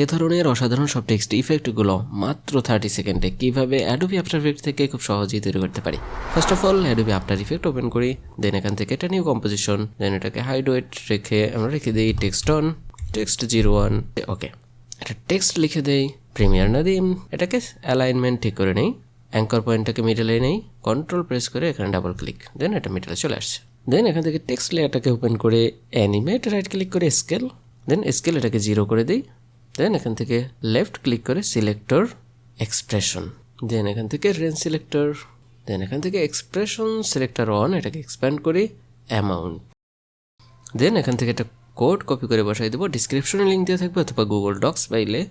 এ ধরনের অসাধারণ সব টেক্সট ইফেক্টগুলো মাত্র 30 সেকেন্ডে কীভাবে অ্যাডোবি আফটার ইফেক্ট থেকে খুব সহজেই তৈরি করতে পারি। First of all Adobe after effect open করি, দেন এখান থেকে এটা নিউ কম্পোজিশন, দেন এটাকে হাইড ওয়েট রেখে আমরা রেখে দিই টেক্সট অন, টেক্সট 01। ওকে, এটা টেক্সট লিখে দেই, প্রিমিয়ার না দিই, এটাকে অ্যালাইনমেন্ট ঠিক করে নেই, অ্যাঙ্কর পয়েন্টটাকে মিডলে নেই, কন্ট্রোল প্রেস করে এখানে ডাবল ক্লিক, দেন এটা মিডলে চলে আসছে। দেন এখান থেকে টেক্সট লেয়ারটাকে ওপেন করে অ্যানিমেট রাইট ক্লিক করে স্কেল, দেন স্কেল এটাকে 0 করে দিই, দেন এখান থেকে লেফট ক্লিক করে সিলেক্টর এক্সপ্রেশন, দেন এখান থেকে রেঞ্জ সিলেক্টর, দেন এখান থেকে এক্সপ্রেশন সিলেক্টর অন, এটাকে এক্সপ্যান্ড করি অ্যামাউন্ট, দেন এখান থেকে একটা কোড কপি করে বসাই দেবো, ডিসক্রিপশনে লিঙ্ক দিয়ে থাকবে অথবা গুগল ডক্স ফাইলে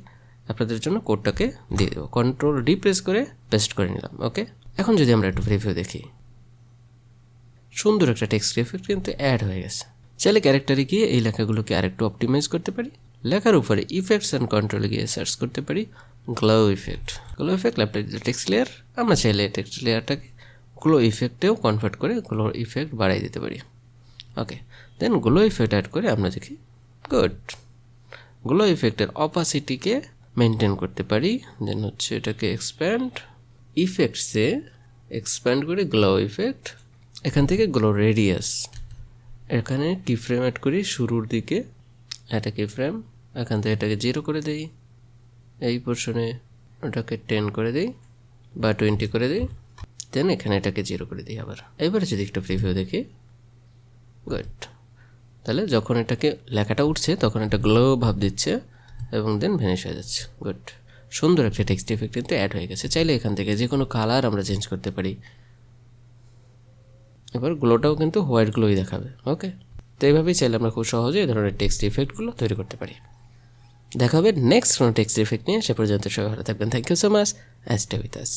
আপনাদের জন্য কোডটাকে দিয়ে দেবো, কন্ট্রোল ডি প্রেস করে পেস্ট করে নিলাম। ওকে, এখন যদি আমরা একটু প্রিভিউ দেখি, সুন্দর একটা টেক্সট ইফেক্ট কিন্তু অ্যাড হয়ে গেছে। চাইলে ক্যারেক্টারে গিয়ে এই লেখাগুলোকে আরেকটু অপটিমাইজ করতে পারি, লেখার উপরে ইফেক্টস অ্যান্ড কন্ট্রোলে গিয়ে সার্চ করতে পারি glow effect. Glow effect laptop text layer, আমরা চাইলে টেক্সট লেয়ারটাকে গ্লো ইফেক্টেও কনভার্ট করে গ্লো ইফেক্ট বাড়াই দিতে পারি। ওকে, দেন গ্লো ইফেক্ট অ্যাড করে আমরা দেখি, গুড। গ্লো ইফেক্টের অপাসিটিকে মেনটেন করতে পারি, দেন হচ্ছে এটাকে এক্সপ্যান্ড, ইফেক্টসে এক্সপ্যান্ড করে গ্লো ইফেক্ট, এখান থেকে গ্লো রেডিয়াস, এখানে কি ফ্রেম অ্যাড করি শুরুর দিকে, এটা কি ফ্রেম, এখান থেকে এটাকে 0 করে দিই, এই পোর্শনে ওটাকে 10 করে দিই বা 20 করে দিই, দেন এখানে এটাকে 0 করে দিই আবার। এবারে যদি একটু প্রিভিউ দেখি, গুড। তাহলে যখন এটাকে লেখাটা উঠছে তখন এটা গ্লো ভাব দিচ্ছে এবং দেন ভ্যানিশ হয়ে যাচ্ছে। গুড, সুন্দর একটা টেক্সট ইফেক্ট কিন্তু অ্যাড হয়ে গেছে। চাইলে এখান থেকে যে কোনো কালার আমরা চেঞ্জ করতে পারি। এবার গ্লোটাও কিন্তু হোয়াইট গ্লোই দেখাবে। ওকে, তো এইভাবেই চাইলে আমরা খুব সহজে এই ধরনের টেক্সট ইফেক্টগুলো তৈরি করতে পারি। দেখা হবে নেক্সট কোনো টেক্সট ইফেক্ট নিয়ে, সে পর্যন্ত সবাই ভালো থাকবেন। Thank you so much, stay with us.